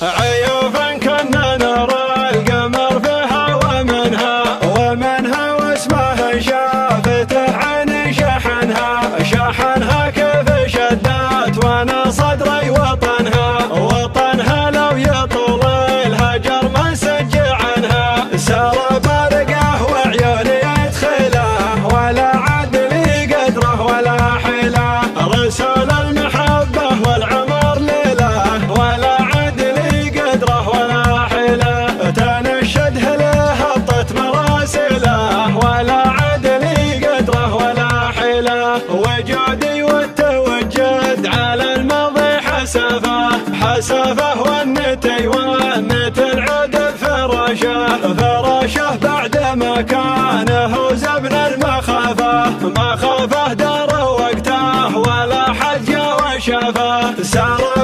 عيوف كنا نرى القمر فيها ومنها واسمها شافته عن شحنها كيف شدت وانا صدري وطنها لو يطول الهجر ما سج عنها سار برقه وعيوني يدخله ولا عاد لي قدره ولا حيله رسول المحبة والعمر ليله ولا عاد لي قدره ولا حيله تنشده له هطت مراسله ولا عاد لي قدره ولا حيله وجودي والتوجد على الماضي حسفه والنتي العدل فراشه بعد ما كانه زبن المخافه دار وقته ولا حد جا وشافه سار